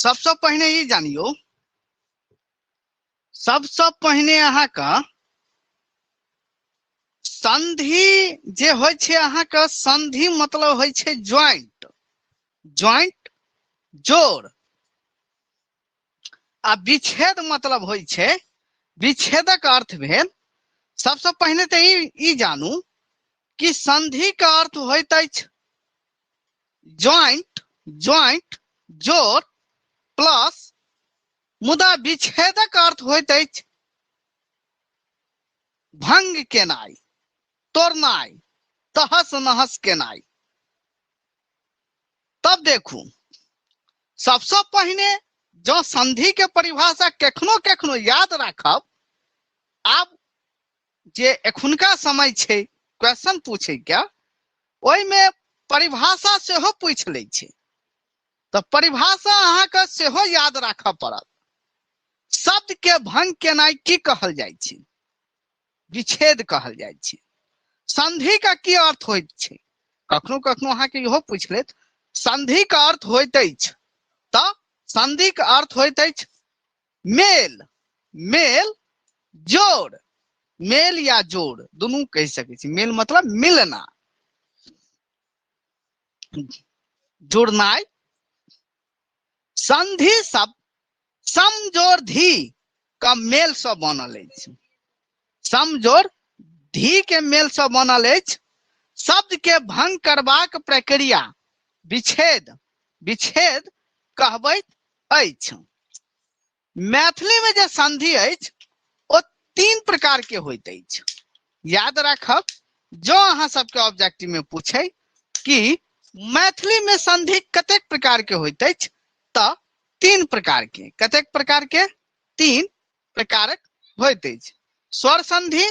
सबसे पहले ई जानियो, सबसे पहले अहाँ का संधि जे होय छे, अहाँ का संधि मतलब होय छे ज्वाइंट, ज्वाइंट जोड़। आ विच्छेद मतलब होय छे, विच्छेदक अर्थ भेल। सबसे पहले तो ई जानू कि संधि का अर्थ होइत अछि ज्वाइंट, ज्वाइंट जोड़ प्लस, मुदा विच्छेदक अर्थ होइत अछि भंग केनाई, तोड़नाई, तहस नहस केनाई। तब देखू, सबसे पहले जो संधि के परिभाषा केखनो केखनो याद राखब, आब जे एखुनका समय छे क्वेश्चन पूछे क्या, ओई में परिभाषा सेहो पूछ ले छे, तो परिभाषा अहाँ के सेहो याद राखब पड़त। शब्द के भंग केनाई की कहल जाय छे? विच्छेद कहल जाय छे। संधि का की अर्थ होइत छे? कखनो कखनो अहाँ के इहो पूछ लेत, संधि का अर्थ होइत अछि, तो संधि का अर्थ होइत अछि मेल, मेल जोड़, मेल या जोड़ दोनों कह सके छी। मेल मतलब मिलना, जुड़नाई। संधि शब्द सम जोड़ धी का मेल से बनल अछि, सम जोड़ धी के मेल से बनल अछि। शब्द के भंग करबाक प्रक्रिया विच्छेद, विच्छेद कहबैत अछि। मैथिली में जे संधि अछि ओ 3 प्रकार के होइत अछि। याद राखब, जो अहाँ सबके ऑब्जेक्टिव में पूछे कि मैथिली में संधि कतेक प्रकार के होइत अछि, तो 3 प्रकार के। कतेक प्रकार के? 3 प्रकारक होइत अछि। स्वर संधि,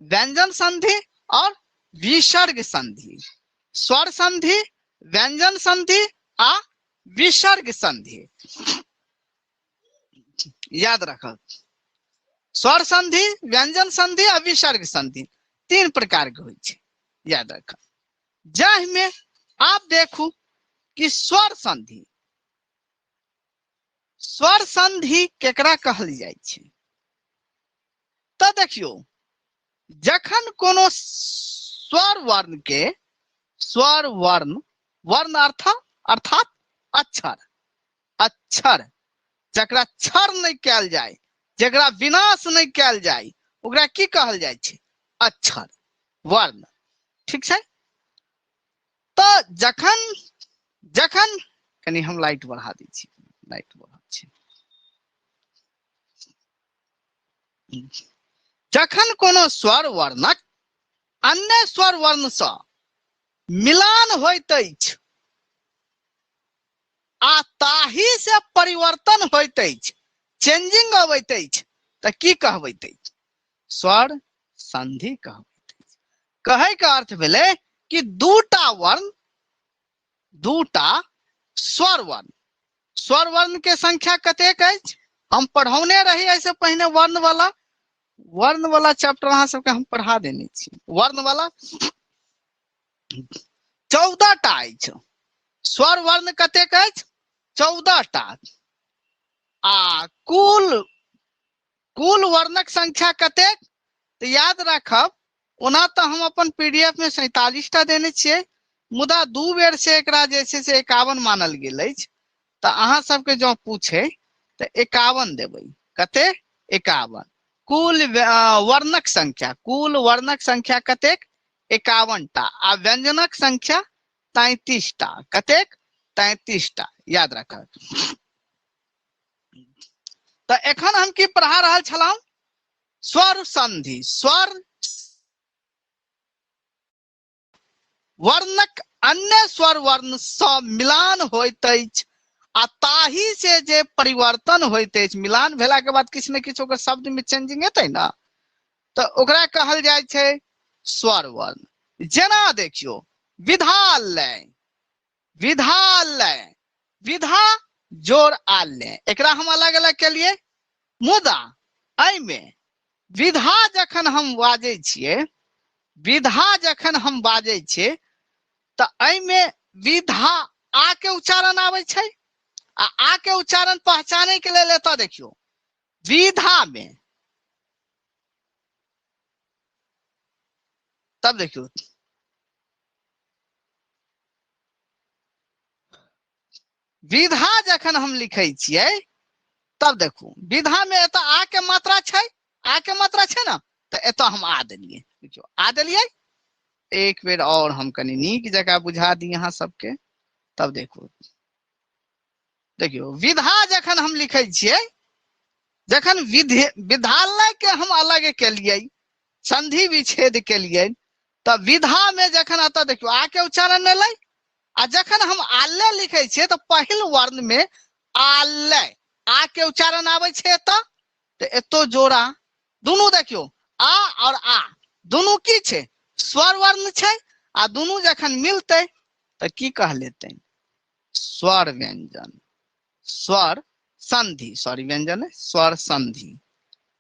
व्यंजन संधि और विसर्ग संधि। स्वर संधि, व्यंजन संधि आ विसर्ग संधि। याद रखब, स्वर संधि, व्यंजन संधि और विसर्ग संधि 3 प्रकार के होय छे। याद रखब। जाहि में आप देखू कि स्वर संधि, स्वर संधि केकरा कहल जाय छे? तो देखियो, जखन कोनो स्वर वर्ण के, स्वर वर्ण, वर्ण अर्थात अक्षर, अक्षर जकरा क्षर नहीं कैल जाए, जकरा विनाश नहीं कैल जाए, ओकरा की कहल जाय छे? अक्षर, वर्ण। ठीक है? तो जखन जखन कनी हम लाइट बढ़ा दी छी, लाइट बढ़ा छी। जखन कोनो स्वर वर्णक अन्य स्वर वर्ण से मिलान होइत अछि आ ताही से परिवर्तन होइत अछि, चेंजिंग अबैत अछि, तो की कहबैत अछि? स्वर संधि कहबैत अछि। कहे का अर्थ भेले कि दूटा वर्ण, दूटा स्वर वर्ण, स्वर वर्ण के संख्या कतेक अछि? हम पढ़ौने रही ऐसे पहले वर्ण वाला चैप्टर अहाँ सबके हम पढ़ा देने छी। वर्ण वाला 14 टा अछि। स्वर वर्ण कतेक अछि? 14 टा। आ कुल वर्णक संख्या कतेक? तो याद राखब, ओना तो हम अपन पीडीएफ में 47 टा देने छियै, मुदा 2 बेर से एकरा जे छै से 51 मानल गेल अछि। तो अहाँ सबके जो पूछे तो 51 देबै। कते? 51। कुल वर्णक संख्या, कुल वर्णक संख्या कतेक? 51 टा। आ व्यंजनक संख्या 33 टा। कतेक? 33 टा। याद रखब। तो एखन हम की पढ़ा रहल छलहुं? स्वर संधि। स्वर वर्णक अन्य स्वर वर्ण से मिलान होइत अछि आ ताही से जे परिवर्तन होइत अछि, मिलान भेला के बाद किछु ने किछु ओकर शब्द में चेंजिंग हेतै ना, तो ओकरा कहल जाय छै स्वर वर्ण। जेना देखियो, विधालय, विधालय, विधा जोड़ आलय, एकरा हम अलग अलग केलिए। मुदा एहि में विधा जखन हम बाजै छियै, विधा जखन हम बाजै छियै, तो एहि में विधा आ के उच्चारण आबै छै, आ के उच्चारण पहचाने के लिए लेता देखियो विधा में, तब देखियो विधा जखन हम लिखे छियै तब देखू विधा में एत आ के मात्रा छै, आ के मात्रा छै ना, तो एत हम आ देलिए, देखियो आ देलिए। एक बेर और हम कनी नीक जगह बुझा दी यहाँ सबके, तब देखू देखियो विधा जखन हम लिखे छियै, जखन विद्यालय के हम अलग के लिए संधि विच्छेद के लिए, तब विधा में जखन आता देखियो आ के उच्चारण नहीं लै, आ जखन हम आल्य लिखे छियै तो पहिल वर्ण में आल्य आ के उच्चारण आवे छे एतो, तो एतो जोड़ा दोनों देखियो आ और आ दोनों की छे स्वर वर्ण छे, आ दोनों जखन मिलते तो की कह लेते स्वर व्यंजन, स्वर संधि, सॉरी व्यंजन है स्वर संधि,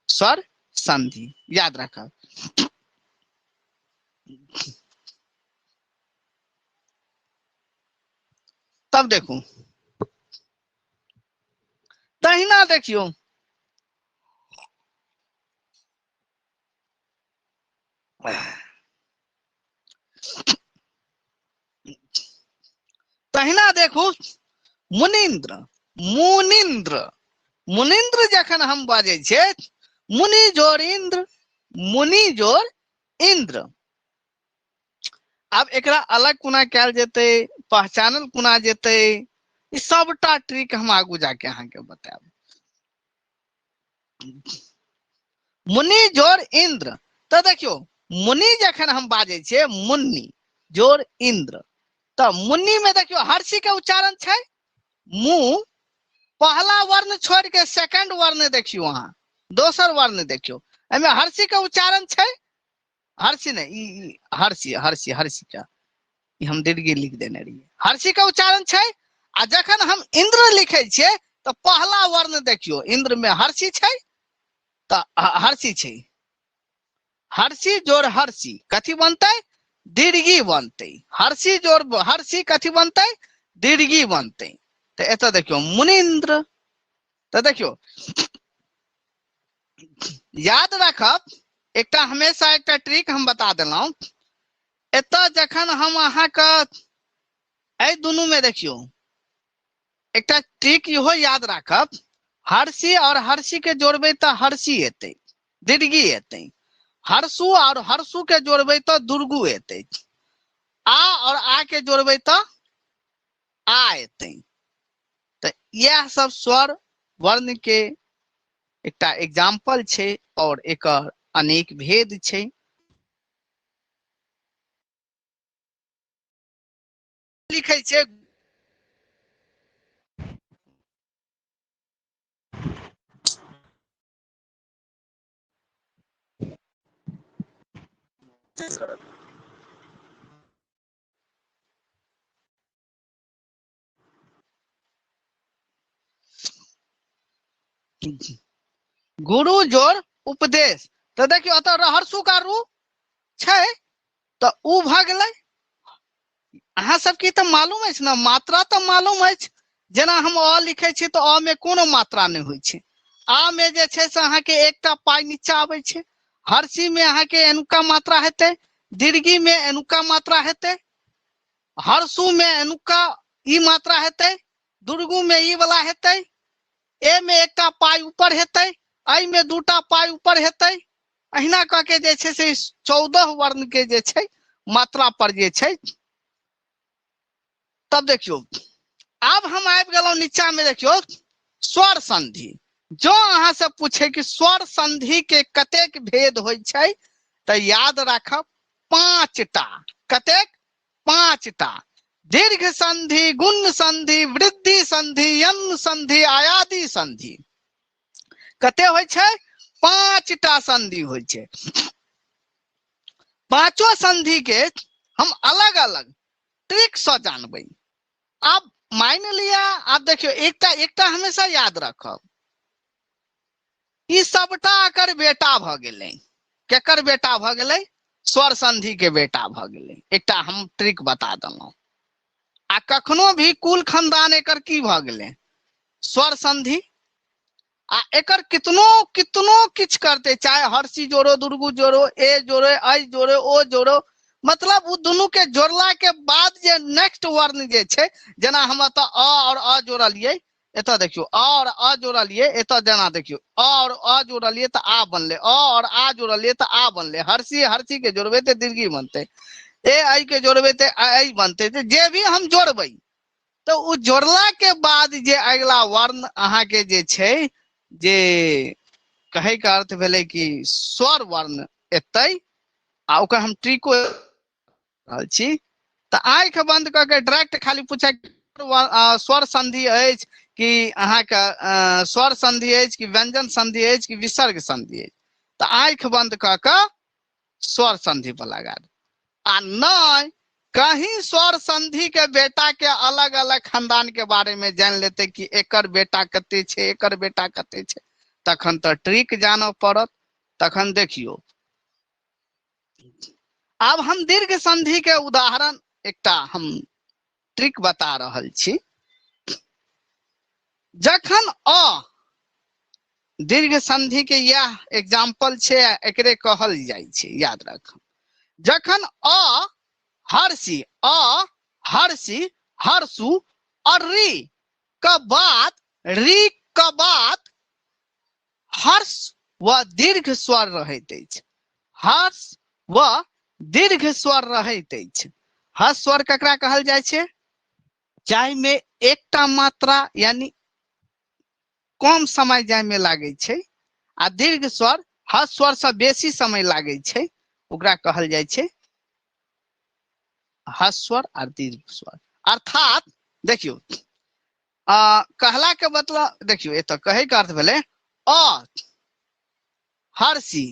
स्वर संधि याद रखा। तब देखो तहिना देखियो तहिना देखू मुनिंद्र, मुनिंद्र, मुनिंद्र जखन हम बाजे छे मुनि जोड़ इंद्र, मुनि जोड़ इंद्र। अब एकरा अलग कुना कैल जेते, पहचानल कुना जेते, ई सबटा ट्रिक हम आगू जाके अहाँ के बताएब। मुनि जोड़ इंद्र, तो देखियो मुनि जखन हम बाजे छे मुन्नी जोड़ इंद्र, तो मुन्नी में देखियो हर्षी के उच्चारण छे मु, पहला वर्ण छोड़ के सेकंड वर्ण देखियो वहां, दोसर वर्ण देखियो एमे हर्षी के उच्चारण छे, हर्षी नहीं हर्षी, हर्षी हर्षी का हम दीर्घी लिख देने रहिए, हर्षी का उच्चारण छे। आ जखन हम इंद्र लिखे छे तो पहला वर्ण देखियो इंद्र में हर्षी छे, तो हर्षी छे, हर्षी जोड़ हर्षी कथी बनते दीर्घी बनते, हर्षी जोड़ हर्षी कथी बनते दीर्घी बनते, तो एत देखियो मुनिंद्र। तो देखियो याद रखब एकटा हमेशा एकटा ट्रिक हम बता देलौं, एत जखन हम अहाँ का ए दोनों में देखियो एकटा ट्रिक इहो याद रखब, हर्षी और हर्षी के जोड़बे तो हर्षी एते दीर्घी एते, हर्षु और हर्षु के जोड़बे तो दुर्गु एते, आ और आ के जोड़बे तो आ एते। तो यह सब स्वर वर्ण के एकटा एग्जाम्पल छे और एकर अनेक भेद छे। लिखे छे गुरु जोड़ उपदेश, तो देखियो अत हर्षु का रू छे तो उ भ गेलै, अहाँ सबके तो मालूम है ना, मात्रा तो मालूम है, जेना हम अ लिखे छी तो अ में कोनो मात्रा नहीं होय छे, आ में जे छे से अहाँ के एकटा पाई नीचा आवे छे, हर्षी में अहाँ के एनुका मात्रा हेते, दीर्घी में एनुका मात्रा हेते, हर्षु में एनुका ई मात्रा हेते, दुर्गु में ई वाला हेते, ए में एकटा पाई ऊपर हेते, आई में दूटा पाई ऊपर हेते, अहिना क के जे छे से 14 वर्ण के जे छे मात्रा पर जे छे। तब देखियो अब हम आबि गेलौं नीचा में देखियो स्वर संधि, जो अहाँ से पूछे कि स्वर संधि के कतेक भेद होय छै तो याद राखब 5टा, कतेक 5टा, दीर्घ संधि, गुण संधि, वृद्धि संधि, यन संधि, आयादी संधि, कते होय छै 5टा संधि होय छै। पांचों संधि के हम अलग अलग ट्रिक से जानबे। अब मान लिया आप देखियो एकटा एकटा हमेशा याद रखब, ई सबटा एकर बेटा भ गेलै, केकर बेटा भ गेलै स्वर संधि के बेटा भ गेलै, एकटा हम ट्रिक बता देलौं। आ कखनो भी कुल खानदान एकर की भ गेलै स्वर संधि आ एकर कितनो कितनो किछ करते, चाहे हर्षी जोड़ो, दुर्गु जोड़ो, ए जोड़ो, आई जोड़ो, ओ जोड़ो, मतलब उ दुनू के जोड़ला के बाद जे नेक्स्ट वर्ण जे छै, जेना हम एतऽ अ और अ जोड़लिए, एतऽ देखियो अ और अ जोड़लिए, एतऽ जेना देखियो अ और अ जोड़लिए तऽ आ बनले, अ और आ जोड़लिए तऽ आ बनले, हर्षी हर्षी के जोड़बे तऽ दीर्घी बनते, ए आई के जोड़बे तऽ आई बनते, जे भी हम जोड़बै तो उ जोड़ला के बाद जे अगला वर्ण अहाँ के जे छै, जे कहे के अर्थ भेलै कि स्वर वर्ण एतै, आ ओकर हम ट्रिको रहल छी। तऽ आँखि बंद कऽ के डायरेक्ट खाली पूछे स्वर संधि अछि कि अहाँके स्वर संधि अछि कि व्यंजन संधि अछि कि विसर्ग संधि अछि, तऽ आँखि बंद कऽ के स्वर संधि पर लगा दे। आ नहीं कहीं स्वर संधि के बेटा के अलग अलग खानदान के बारे में जान लेते कि एकर बेटा कते छै, एकर बेटा कते छै, तखन तो ट्रिक जानऽ पड़त। तखन देखियो, आब हम दीर्घ संधि के उदाहरण एकटा हम ट्रिक बता रहल छी। जखन अ दीर्घ संधि के यह एग्जाम्पल छै, एकरे कहल जाइ छै, याद रखब। जखन अ हर्षी, अ हर्षी, हर्षु और री का बाद, री का बाद हर्ष व दीर्घ स्वर रहैत अछि, हर्ष व दीर्घ स्वर रहैत अछि। हर्ष स्वर ककरा कहल जाइ छै? जाहि में एकटा मात्रा यानी कम समय जाय में लागे छै, आ दीर्घ स्वर हर्ष स्वर से बेसी समय लागे छै, ओकरा कहल जाइ छै हर्ष स्वर और दीर्घ स्वर। अर्थात देखियो कहला के मतलब देखियो, एतऽ कहे के अर्थ भेलै अ हर्षी,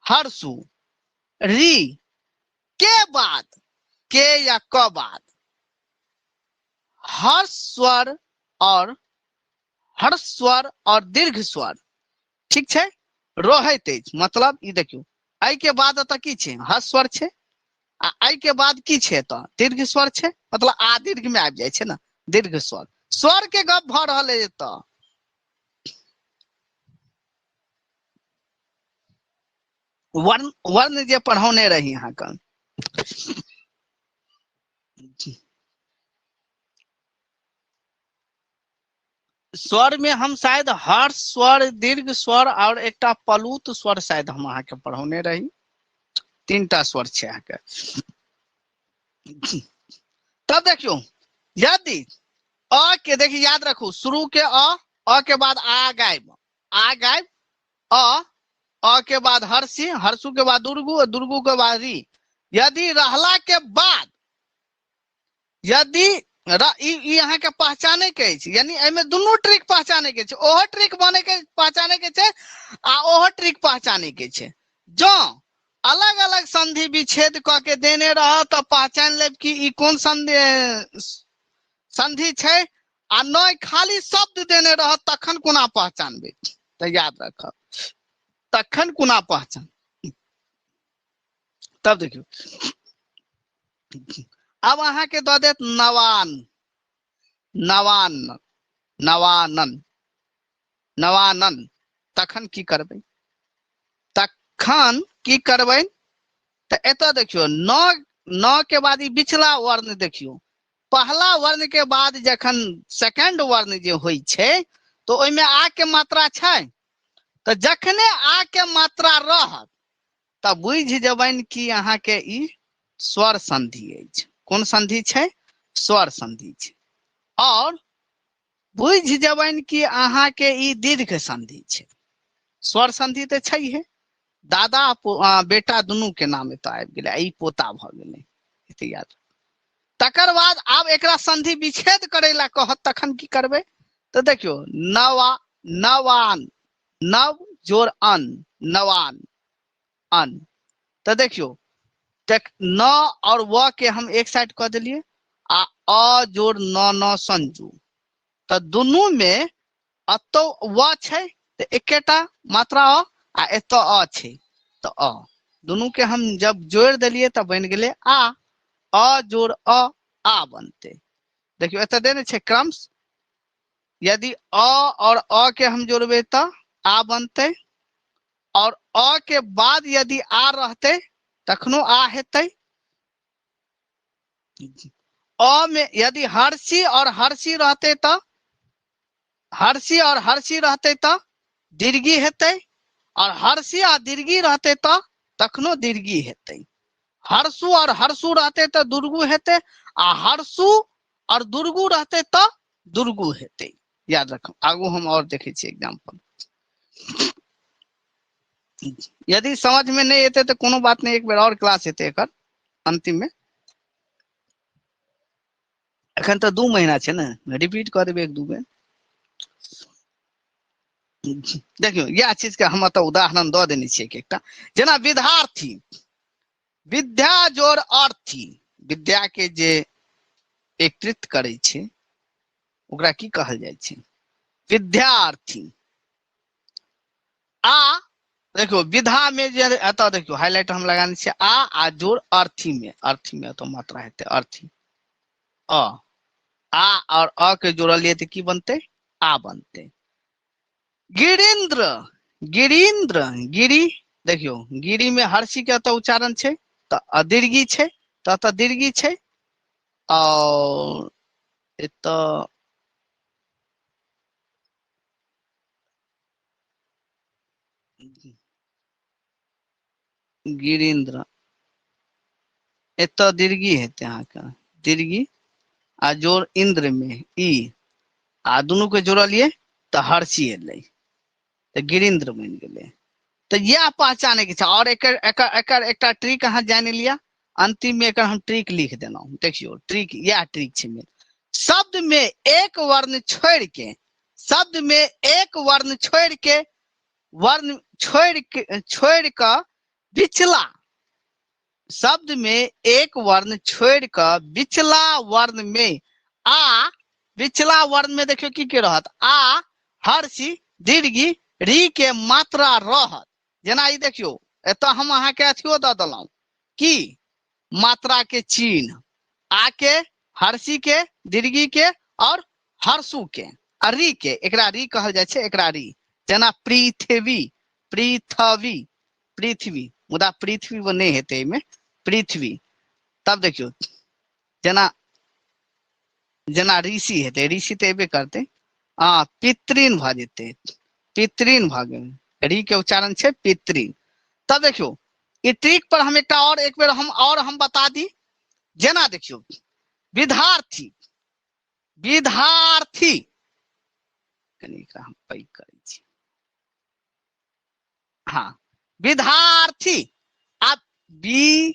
हर्षु, री के बाद, के या क बाद हर्ष स्वर और हर्ष स्वर और दीर्घ स्वर ठीक छै रहैत अछि। मतलब ई देखियो, आई के बाद एतऽ की छै? हर्ष स्वर छै, आ आई के बाद की छै? एतऽ दीर्घ स्वर छै, मतलब आ दीर्घ में आबि जाइ छै ना, दीर्घ स्वर। स्वर के गप भऽ रहल है एतऽ। वर्ण वर्ण जे पढ़ौने रही अहाँके, स्वर में हम शायद हर्ष स्वर, दीर्घ स्वर और एकटा प्लुत स्वर शायद हम अहाँके पढ़ौने रही। 3टा स्वर छै अहाँके। तब देखियो, यदि अ के देखिए याद रखू, शुरू के अ के बाद आ गायब, आ गायब अ के बाद हर्षी, हर्षु के बाद दुर्गु, दुर्गु के बाद री। यदि रहला के बाद, यदि ई अहाँ के पहचाने के अछि, यानी एमे दुनू ट्रिक पहचाने के छै, ओहो ट्रिक बने के पहचाने के छै आ ओहो ट्रिक पहचाने के छै। जो अलग अलग संधि विच्छेद क के देने रह तो पहचान लेब कि ई कोन संधि छै, आ नहीं खाली शब्द देने रह तखन कोना पहचानबे, तो याद रखब तखन कोना पहचान। तब देखियो, अब अहाँ के दऽ देत नवान, नवान्न, नवानन, नवानन, तखन की करबै? तखन की करबै? तो एतऽ देखियो न के बाद ई बिचला वर्ण देखियो, पहला वर्ण के बाद जखन सेकंड वर्ण जे होइ छै तो ओइमे आ के मात्रा छै, तो जखने आ के मात्रा रहत तब बुझि जेबनि कि अहाँ के ई स्वर संधि अछि। कोन संधि छै? स्वर संधि छै। और बुझि जेबनि कि अहाँ के ई दीर्घ संधि छै। स्वर संधि तऽ छैहे, दादा बेटा दुनू के नाम एतऽ आबि गेलै, ई पोता भऽ गेलै, एते याद। तकर बाद आब एकरा संधि विच्छेद करे ला कहत तखन की करबै? तो देखियो, नवान, नव जोड़ अन, नवान अन। तो देखियो, न और व के हम एक साइड कऽ देलिए, आ अ जोड़ न संजू, तो दुनू में अतो व छै तो एकेटा मात्रा अ, आ एतो अ छै तो अ, दुनू के हम जब जोड़ देलिए तब बन गेले आ, अ जोड़ अ, आ बनते। देखियो एतऽ देने छै क्रम्स, यदि और अ के हम जोड़बे तो आ बनते, और अ के बाद यदि आ रहते तखनो आ हेतै। अ में यदि हर्षी और हर्षी रहते तो हर्षी और हर्षी रहते तो दीर्घी हेतै, और हर्षी आ दीर्घी रहते तो तखनो दीर्घी हेतै। हर्षु और हर्षु रहते तो दुर्गु हेतै, आ हर्षु और दुर्गु रहते तो दुर्गु हेतै। याद रखो, आगू हम और देखे छी एग्जांपल। यदि समझ में नहीं एते तो कोनो बात नहीं, एक बेर और क्लास हेतै एकर अंतिम में। एखन तो 2 महीना छै ने, रिपीट कर देबै 1-2 बेर। देखियो यह चीज के हम तो उदाहरण दऽ देने छियै एकटा, जेना विद्यार्थी, विद्या जोड़ अर्थी, विद्या के जे एकत्रित करे छै ओकरा की कहल जाइ छै? विद्यार्थी। आ देखियो विधा में जे एतऽ देखियो हाईलाइट हम लगाने छियै, आ जोड़ अर्थी में तो मात्रा हेतै अर्थी। अ आ और अ के जोड़लिए तो की बनते? आ बनते। गिरीन्द्र, गिरीन्द्र, गिरी, देखियो गिरी में हर्षी के तो उच्चारण छै तो अदीर्घी छै, तो दीर्घी छै। और एतऽ गिरीन्द्र, एतऽ दीर्घी हेतै अहाँके, दीर्घी आ जोड़ इंद्र में ई, आ दुनू के जोड़लिए तो हर्षी एलै, तो गिरीन्द्र बन गेलै। तो यह पहचाने के छै। और एकर एकटा ट्रिक अहाँ जान लिया, अंतिम में एकर हम ट्रिक लिख देना। देखियो ट्रिक, यह ट्रिक छै मेन। शब्द में एक वर्ण छोड़ के, शब्द में एक वर्ण छोड़ के, वर्ण छोड़ के बिचला, शब्द में एक वर्ण छोड़ कर बिचला वर्ण में आ, बिचला वर्ण में देखियो की रहत? आ, हर्षी, दीर्घी, री के मात्रा रहत। जेना ई देखियो एतऽ हम अहाँ के अथियो दऽ देलहुं की मात्रा के चिन्ह, आ के, हर्षी के, दीर्घी के और हर्षु के, आ री के, एकरा री कहल जाइ छै, एकरा री। जेना पृथ्वी, पृथ्वी, पृथ्वी, मुदा पृथ्वी वो नहीं हेतै एहिमे, पृथ्वी। तब देखियो जेना जेना ऋषि हेतै, ऋषि तो एबे करते, हाँ पितृन भ जेतै, पितृन भ गेल, री के उच्चारण छै पितृन। तब देखियो ई ट्रिक पर हम एकटा और एक बेर हम बता दी। जेना देखियो विद्यार्थी, विद्यार्थी, कनी एकरा हम पैघ करै छी, हाँ विद्यार्थी, आ बी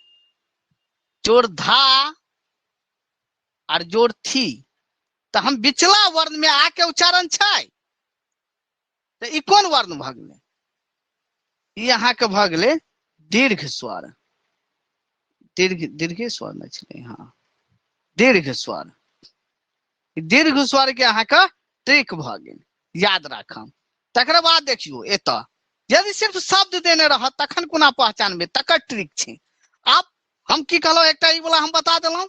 जोड़ धा और जोड़ थी, तो हम बिचला वर्ण में आ के उच्चारण छै, तो ई कोन वर्ण भ गेलै? ई अहाँ के भ गेलै दीर्घ स्वर, दीर्घ स्वर में छलै, हाँ दीर्घ स्वर। दीर्घ स्वर के अहाँ के ट्रिक भ गेल, याद राखब। तकर बाद देखियो एतऽ यदि सिर्फ शब्द देने रहत तखन कोना पहचानबे, तकर ट्रिक छै। आब हम की कहलहुं, एकटा ई वाला हम बता देलहुं।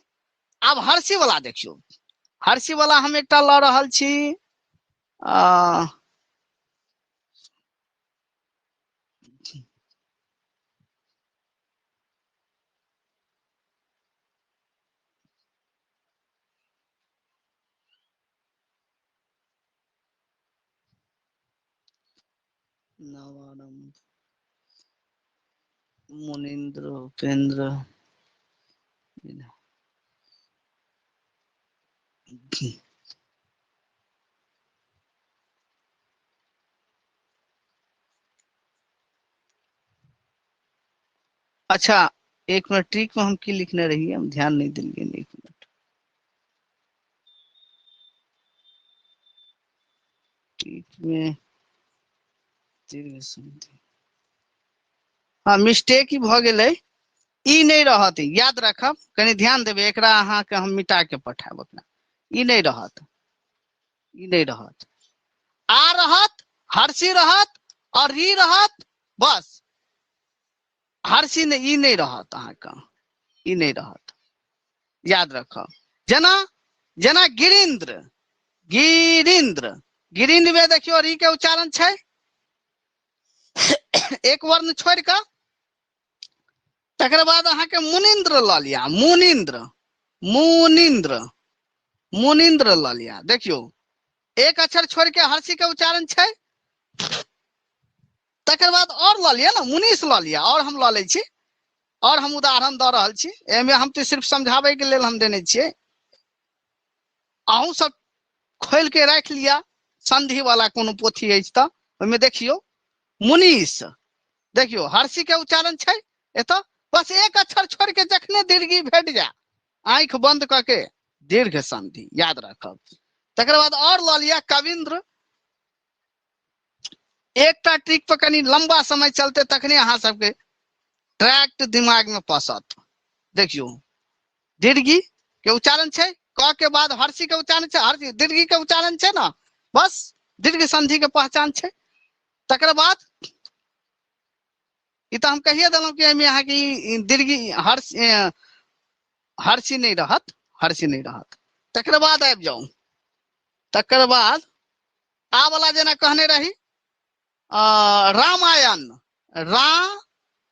आब हर्षी वाला देखियो, हर्षी वाला हम एकटा ल रहल छी, नवारंभ, मुनिंद्र, उपेंद्र, अच्छा एक मिनट, ट्रिक में हम की लिखने रहिए, हम ध्यान नहीं देंगे, एक मिनट। ट्रिक में हाँ मिस्टेक ही भ गेलै, ई नहीं रहत, याद रखब, कनी ध्यान देबै, एकरा अहाँ के हम मिटा के पठाएब अपना। ई नहीं रहत, ई नहीं रहत, आ रहत, हर्षी रहत और री रहत, बस। हर्षी ने ई नहीं रहत, अहाँ के ई नहीं रहत, याद रखब। जेना जेना गिरीन्द्र, गिरीन्द्र, गिरिंद में देखियो री के उच्चारण छै एक वर्ण छोड़ के तकर बाद अहाँ के मुनिंद्र ल लिया मुनिंद्र मुनिंद्र मुनिंद्र ल लिया देखियो एक अक्षर छोड़ के हर्षी के उच्चारण छै तकर बाद और ल लिया ना मुनीष ल लिया और हम ल ले छी और हम उदाहरण द रहल छी एमे हम तो सिर्फ समझावे के लेल हम देने छिए अहूँ सब खोल के रख लिया संधि वाला कोनो पोथी अछि त ओमे देखियो मुनीष देखियो हर्षी के उच्चारण छै एतो बस एक अक्षर छोड़ के जखने दीर्घी भेट जा आंख बंद करके दीर्घ संधि याद रखब तकर बाद और ल लिया कविंद्र एकटा ट्रिक पर कनी लंबा समय चलते तखने अहाँ सबके ट्रैक्ट दिमाग में पसत देखियो दीर्घी के उच्चारण छै क के बाद हर्षी के उच्चारण छै हर्षी दीर्घी के उच्चारण छै ना बस दीर्घ संधि के पहचान छै तकर बाद ई तो हम कहिए देलहुं कि एमे अहाँ की दीर्घी हर्षी नहीं रहत तकर बाद आबि जाऊ तकर बाद आ वाला जेना कहने रही रामायण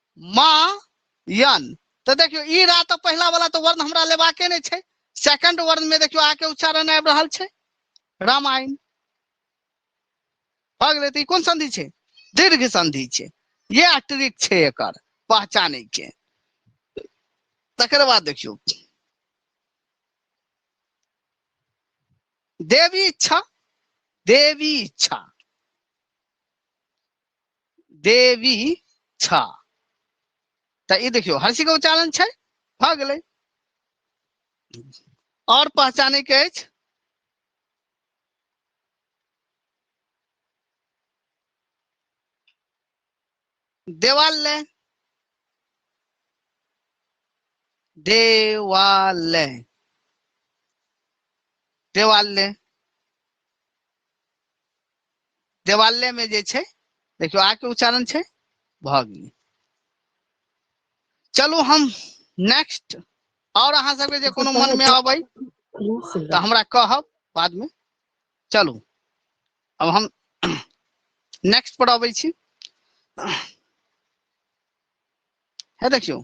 रामायण तो देखियो ई रा तो पहला वाला तो वर्ण हमरा लेबाके नहीं छै सेकंड वर्ण में देखियो आके उच्चारण आबि रहल छै रामायण भ गेलै त ई कोन संधि छै दीर्घ संधि छै ये ट्रिक छै एकर पहचाने के तकर बाद देखियो देवी इच्छा त ई देखियो हर्षी के उच्चारण छै भ गेलै और पहचाने के अछि देवालय देवालय देवालय देवालय में जे छै देखियो आ के उच्चारण छै भ गेलै चलू हम नेक्स्ट और अहाँ सबके जे कोनो मन में आबै त हमरा कहब बाद में चलू अब हम नेक्स्ट पर आबै छी है देखियो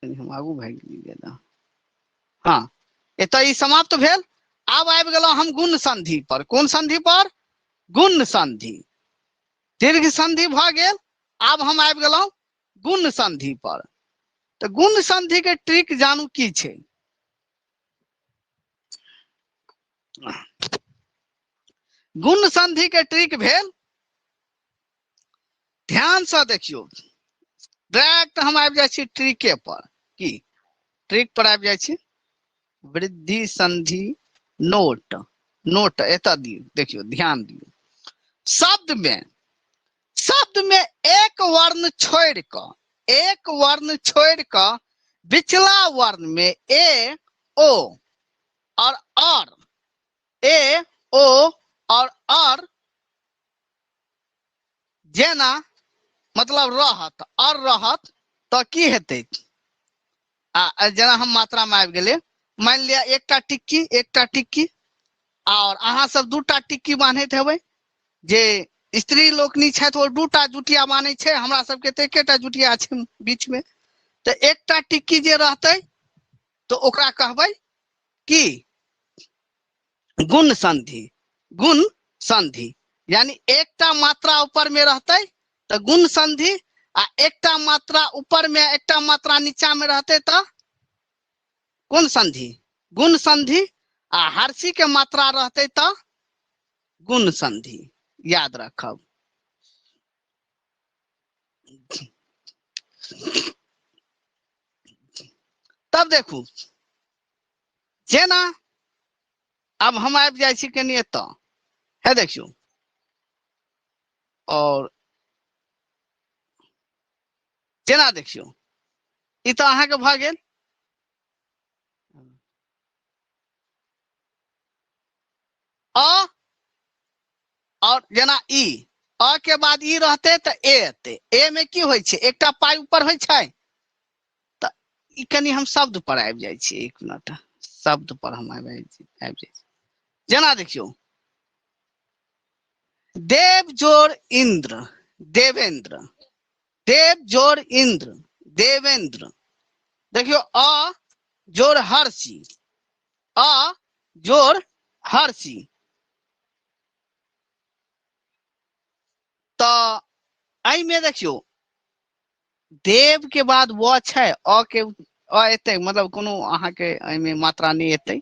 कनी हम आगू भाग गेलियै हाँ एतऽ ई समाप्त भेल आब आबि गेलहुँ हम गुण संधि पर कोन संधि पर गुण संधि दीर्घ संधि भ गेल आब हम आबि गेलहुँ गुण संधि पर तो गुण संधि के ट्रिक जानू की छै गुण संधि के ट्रिक भेल ध्यान से देखियो डायरेक्ट हम आबि जाइ छी ट्रिके पर की ट्रिक पर आबि जाइ छी वृद्धि संधि नोट नोट एतऽ दियो देखियो ध्यान दियो शब्द में एक वर्ण छोड़ क पिछला वर्ण में ए ओ और ए ओ और जेना मतलब रहत तो की हेतै जेना हम मात्रा में आबि गेलै मान लिया एकटा टिक्की और अहाँ सब दूटा टिक्की बान्हैत हेबै जे स्त्री लोकनी छथि ओ दूटा जुटिया बान्है छै हमरा सबके तऽ एकेटा जुटिया छै बीच में तो एकटा टिक्की जे रहतै तो ओकरा कहबै की गुण संधि यानी एकटा मात्रा ऊपर में रहतै तो गुण संधि आ एकटा मात्रा ऊपर में एकटा मात्रा नीचा में रहते तो कोन संधि गुण संधि आ हर्षी के मात्रा रहते तो गुण संधि याद रखब तब देखू जेना अब हम आबि जाइ छी कनी एतऽ है देखियो और जेना देखियो ई तो अहाँ के भ गेल और जेना ई अ के बाद ई रहते तो ए एते ए में की होय छै एकटा पाई ऊपर होय छै त ई कनी हम शब्द पर आबि जाइ छी एक मिनट शब्द पर हम आबि जाइ छी जना देखियो, देव जोड़ इंद्र देवेंद्र, देव जोड़ इंद्र देवेंद्र। देखियो, अ जोड़ हर्षि, अ जोड़ हर्षि। तो एहि में देखियो, देव के बाद व छै, अ के अ एते, मतलब कोनो अहाँ के एहि में मात्रा नहीं एते।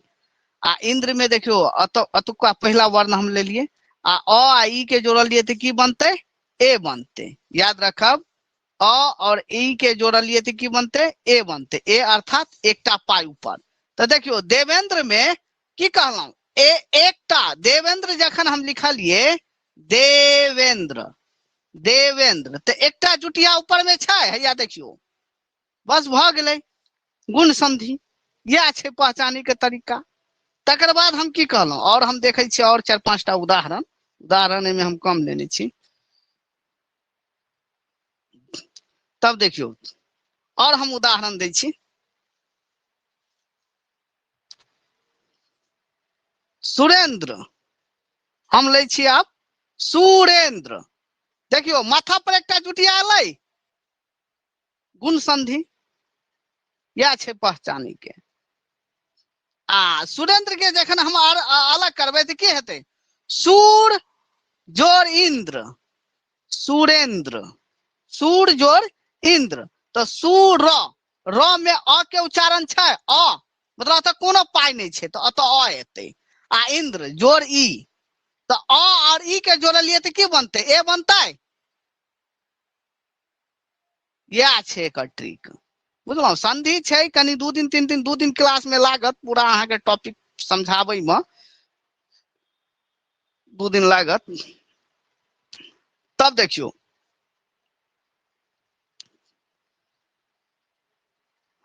आ इंद्र में देखियो, अतुक्का पहला वर्ण हम ले लिए, आ ई के जोड़लिए तो की बनते, ए बनते। याद रखब, अ और ई के जोड़लिए तो की बनते, ए बनते। ए अर्थात एकटा पाई ऊपर। तो देखियो, देवेंद्र में की कहलौं, एकटा देवेंद्र जखन हम लिखलिए, देवेंद्र देवेंद्र, तो एकटा जुटिया ऊपर में छै, हैया देखियो, बस भ गेलै गुण संधि। यह छै पहचानी के तरीका। तकर बाद हम की कहलौं, और हम देखे छियै और 4-5 टा उदाहरण में हम कम लेने छी। तब देखियो, और हम उदाहरण दै छी। सुरेंद्र, हम ले छी आब सुरेंद्र। देखियो, माथा पर एकटा जुटिया अलै, गुण संधि। यह छै पहचानी के। आ सुरेंद्र के जखन हम अलग करबै तो की हेतै, सूर जोड़ इंद्र सुरेंद्र, सूर जोड़ इंद्र। तो सूर, र में अ के उच्चारण छै, अ मतलब अत कोनो पाई नहीं छै, तो अत अ एतै। आ इंद्र जोड़ ई, तो अ और ई के जोड़लिए तो की बनते, ए बनते। यह छै एकर ट्रिक। बुझलौं, संधि छै, कनि 2 दिन 3 दिन 2 दिन क्लास में लागत पूरा अहाँ के टॉपिक समझाबै में, 2 दिन लागत। तब देखियो,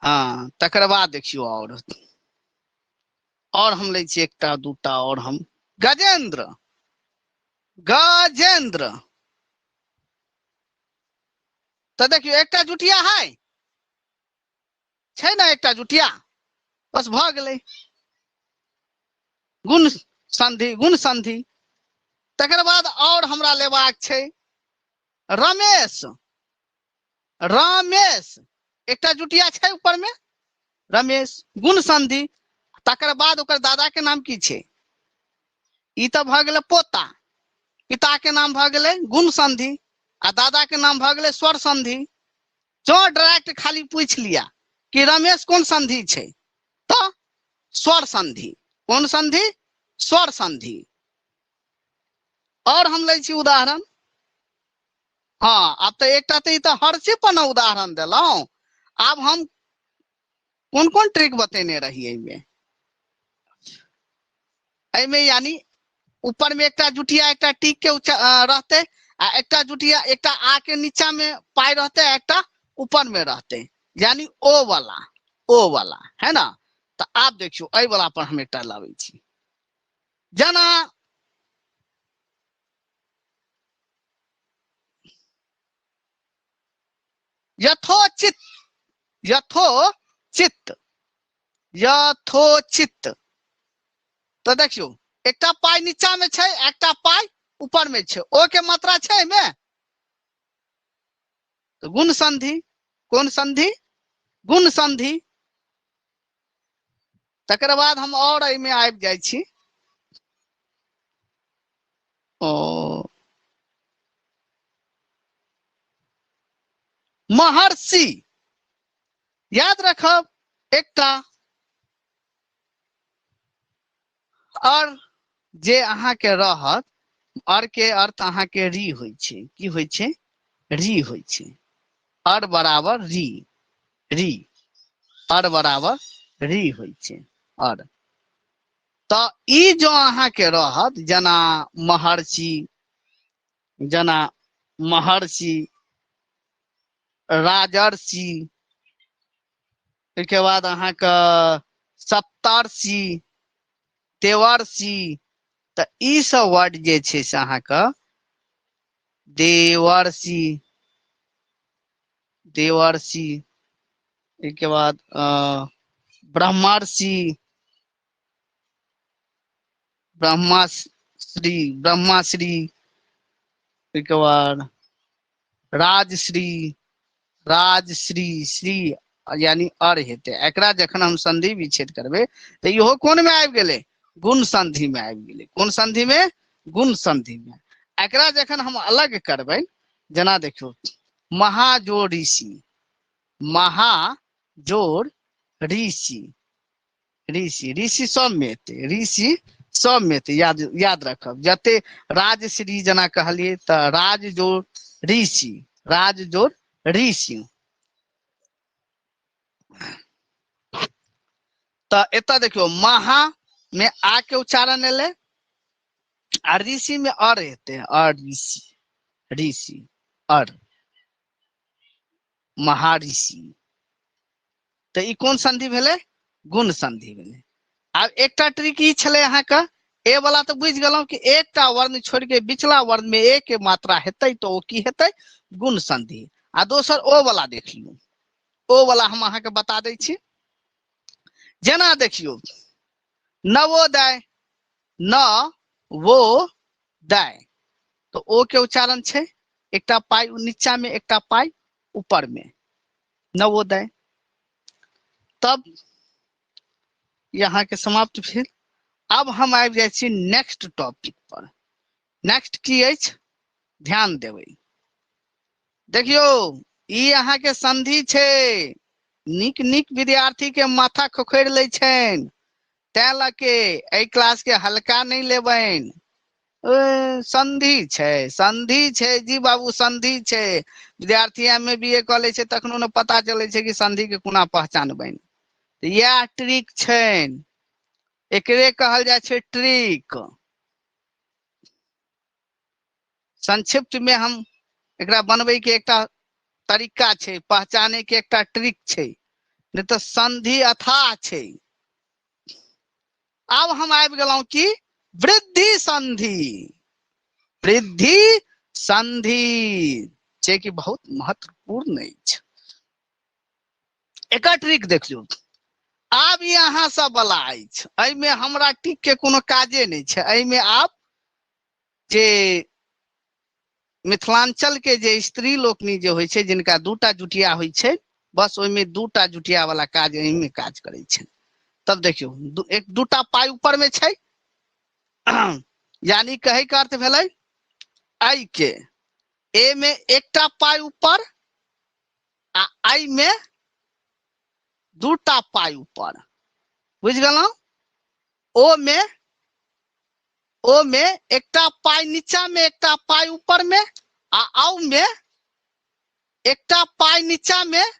हाँ तकर बाद देखियो, और हम ले छी एकटा दूटा और हम, गजेंद्र गजेंद्र। तो देखियो, एकटा जुटिया है, छै ना एकटा जुटिया, बस भ गेलै गुण संधि, गुण संधि। तकर बाद और हमरा लेबाक छै रमेश, रमेश एकटा जुटिया छै ऊपर में, रमेश गुण संधि। तकर बाद ओकर दादा के नाम की छै, ई तो भ गेलै पोता, पिता के नाम भ गेलै गुण संधि, आ दादा के नाम भ गेलै स्वर संधि। जो डायरेक्ट खाली पूछ लिया कि रमेश कोन संधि छै, तो स्वर संधि। कोन संधि, स्वर संधि। और हम ले छी उदाहरण। हाँ, अब तो एकटा तो ई तो हर्षि पर ना उदाहरण देलौं। आब हम कोन कोन ट्रिक बतेने रहिए में, एमे यानी ऊपर में एकटा जुटिया एकटा टिक के रहते, आ एकटा जुटिया एकटा आ के नीचा में पाई रहते, एकटा ऊपर में रहते, यानी ओ वाला है ना। तो आप देखियो, एहि वाला पर हम एकटा लाबै छी। जना यथोचित, यथोचित, यथोचित। तो देखियो, एकटा पाई नीचा में छै, एकटा पाई ऊपर में छै, ओ के मात्रा छै में, तो गुण संधि। कोन संधि, गुण संधि। तकर बाद हम और एहि में आबि जाइ छी, ओ महर्षि। याद रखब, एकटा और जे अहाँ के रहत, और के अर्थ अहाँ के री होइ छै, की होइ छै, री होइ छै। और बराबर री, री और बराबर री होइ छै। और तो ई जो अहाँ के रहत, जना महर्षि, जना महर्षि, राजर्षि, के बाद अहाँ के सप्तर्षि, तेवर्षि। तो ई सब वर्ड जे छै से अहाँ के देवर्षि, देवर्षि, के बाद ब्रह्मर्षि, ब्रह्माश्री के बाद राजश्री श्री यानी अर हेते। एकरा जखन हम संधि विच्छेद करबे तो इहो कोन में आबि गेले, गुण संधि में आबि गेले। कोन संधि में, गुण संधि में। एकरा जखन हम अलग करबै, जना देखियो महाजोड़ ऋषि, महाजोड़ ऋषि, ऋषि सब में एते, ऋषि सब में एते। याद रखब, जते राजश्री जना कहलिए त राज जोड़ ऋषि, राज जोड़ ऋषि। तो एत देखियो महा में आ के उच्चारण एले, आ ऋषि में अर हेते, अर ऋषि, ऋषि अर महर्षि। तो ई कोन संधि भेले, गुण संधि भेले। आब एकटा ट्रिक ई छले अहाँ का, ए वाला तो बुझ गेलौं कि एकटा वर्ण छोड़ के बिचला वर्ण में ए के मात्रा हेतै तो ओ की हेतै, गुण संधि। आ दोसर ओ वाला देख लियौ, ओ वाला हम अहाँ के बता दै छी। जेना देखियो नवोदय, न वो दय, तो ओ के उच्चारण छै एकटा पाई नीचा में एकटा पाई ऊपर में, नवोदय। तब यहाँ के समाप्त भेल। अब हम आबि जाइ छी नेक्स्ट टॉपिक पर। नेक्स्ट की अछि, ध्यान देबै। देखियो ई अहाँ के संधि छै, नीक नीक विद्यार्थी के माथा खोखरि लै छनि, तैं लऽ के एहि क्लास के हल्का नहीं लेबनि। संधि छै, संधि छै जी बाबू, संधि छै। विद्यार्थी MA BA कऽ लै छै तखनो ने पता चलै छै कि संधि के कोना पहचानबनि। इएह ट्रिक छनि, एकरे कहल जाइ छै ट्रिक। संक्षिप्त में हम एकरा बनबै के एकटा तरीका छै, पहचाने के एकटा ट्रिक छै, नहीं तो संधि अथाह छै। अब हम आबि गेलौं कि वृद्धि संधि। वृद्धि संधि जे कि बहुत महत्वपूर्ण अछि। एकर ट्रिक देखियौ। आब ई अहाँ सब वाला अछि, एहिमे हमरा टिक के कोनो काजे नहीं छै। एहिमे आब जे मिथिलांचल के जे स्त्री लोकनि जे होइ छै, जिनका दूटा जुटिया होइ छै, बस ओहिमे दूटा जुटिया वाला काज एहिमे काज करै छै। तब देखियो एक दूटा पाई ऊपर में छै, यानी कहे के अर्थ भेलै आई के ए में एकटा पाई ऊपर आ आई में दूटा पाई ऊपर, बुझ गेलौं। ओ में एकटा पाई नीचा में एकटा पाई ऊपर में, आ औ में एकटा पाई नीचा में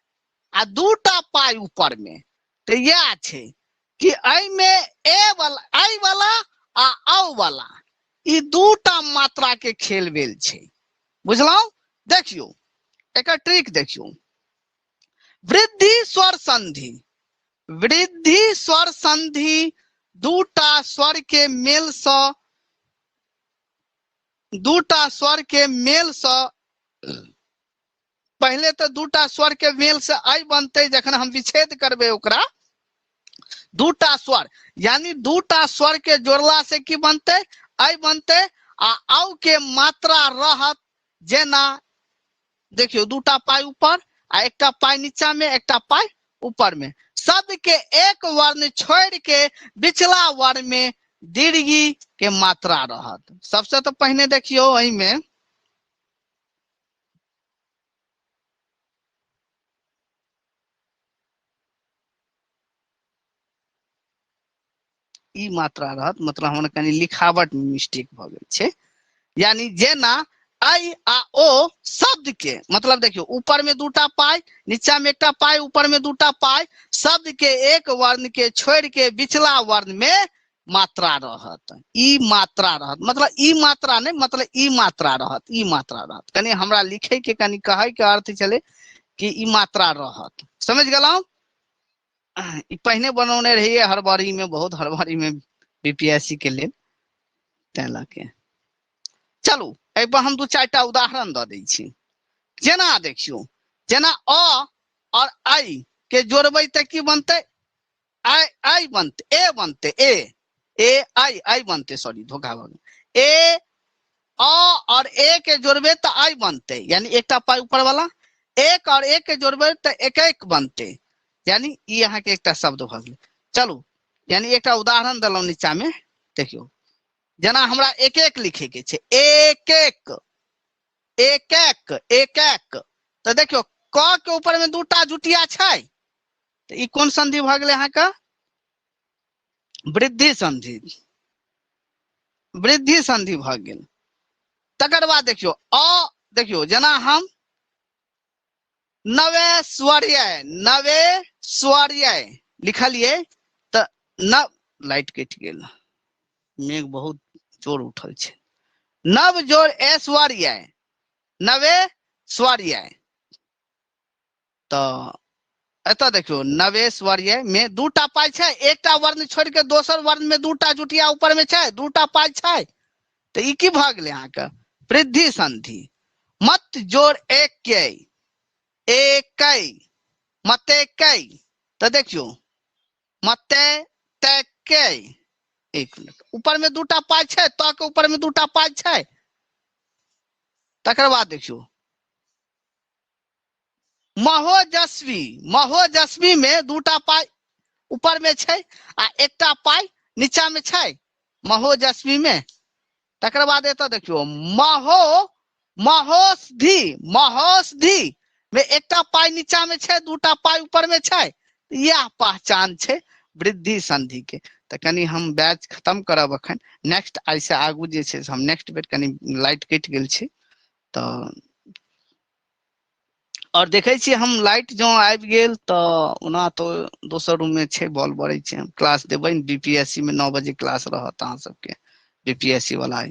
आ दूटा पाई ऊपर में। तो यह छै कि आई में ए वाला, आई वाला आ औ वाला, ई दूटा मात्रा के खेल भेल छै, बुझलौं। देखियो एकर ट्रिक देखियो। वृद्धि स्वर संधि, वृद्धि स्वर संधि दूटा स्वर के मेल सँ, दूटा स्वर के मेल सँ, पहले तो दूटा स्वर के मेल से आई बनते, जखन हम विच्छेद करबे ओकरा, दूटा स्वर यानी दूटा स्वर के जोड़ला से की बनते, आई बनते। आ औ के मात्रा रहत जेना देखियो दूटा पाई ऊपर आ एकटा पाई नीचा में एकटा पाई ऊपर में। शब्द के एक वर्ण छोड़ के बिचला वर्ण में दीर्घी के मात्रा रहत। सबसे तो पहले देखियो एहि में ई मात्रा रहत, मतलब हमरा कनी लिखावट में मिस्टेक भ गेल छै। यानी जेना आई आ ओ शब्द के मतलब देखियो ऊपर में दूटा पाई, नीचा में एकटा पाई, ऊपर में दूटा पाई, शब्द के एक वर्ण के छोड़ के बिचला वर्ण में मात्रा रहत। ई मात्रा रहत, मतलब ई मात्रा नहीं, मतलब ई मात्रा रहत, ई मात्रा रहत। कनी हमरा लिखे के कनी कहे के अर्थ चले कि ई मात्रा रहत, समझ गेलौं। पहले बनौने रहिए हड़बड़ी में, बहुत हड़बड़ी में BPSC के लेल, तैं लके। चलू एहि पर हम दू चारिटा उदाहरण दऽ दै छी। जेना देखियो, जेना अ और आई के जोड़बै त की बनते, आई बनते, ए बनते, ए ए आई आई बनते, सॉरी धोखा भऽ गेल। ए और ए के जोड़बे तो आई बनते, यानी एकटा पाई ऊपर वाला, एक और एक के जोड़बे तो एक एक बनते, यानी ई यहाँ के एकटा शब्द भऽ गेल। चलू यानी एकटा उदाहरण देलहुँ नीचा में, देखियो जना हमरा एक एक लिखे के छै, एक एक एक एक एक एक, तो देखियो क के ऊपर में दूटा जुटिया छै, तो ई कोन संधि भऽ गेलै अहाँके, वृद्धि संधि, वृद्धि संधि भऽ गेल। तकर बाद देखियो अ, देखियो जना हम नवे स्वर्य लिखलिए तो नव, लाइट कटि गेल, मेघ बहुत जोर उठल छै, नव जोड़ ऐश्वर्य, नवे स्वर्य, तो एतऽ देखियो नवेश्वर्य में दूटा पाई छै, एकटा वर्ण छोड़ के दोसर वर्ण में दूटा जुटिया ऊपर में छै, दूटा पाई छै, तो ई की भऽ गेलै अहाँके वृद्धि संधि। मत जोड़ एक मते, तो देखियो मते ते, एक मिनट, ऊपर में दूटा पाई छै, तो के ऊपर में दूटा पाई छै। तकर बाद देखियो महोजस्वी में दूटा पाई ऊपर में छै आ एकटा पाई नीचा में छै, महोजस्वी में। तकर बाद एतऽ देखियो महोषधि में एकटा पाई नीचा में छै, दूटा पाई ऊपर में छै, यह पहचान छै वृद्धि संधि के। तो कनी हम बैच खत्म करब अखन, नेक्स्ट आई से आगू जे छै हम नेक्स्ट बेर, कनी लाइट कटि गेल छै तो, और देखे छियै हम लाइट जो आबि गेल तो ओना तो दोसर रूम में छै बॉल बरै छै, हम क्लास देबै बीपीएससी में 9 बजे क्लास रहत अहाँ सबके, बीपीएससी वाला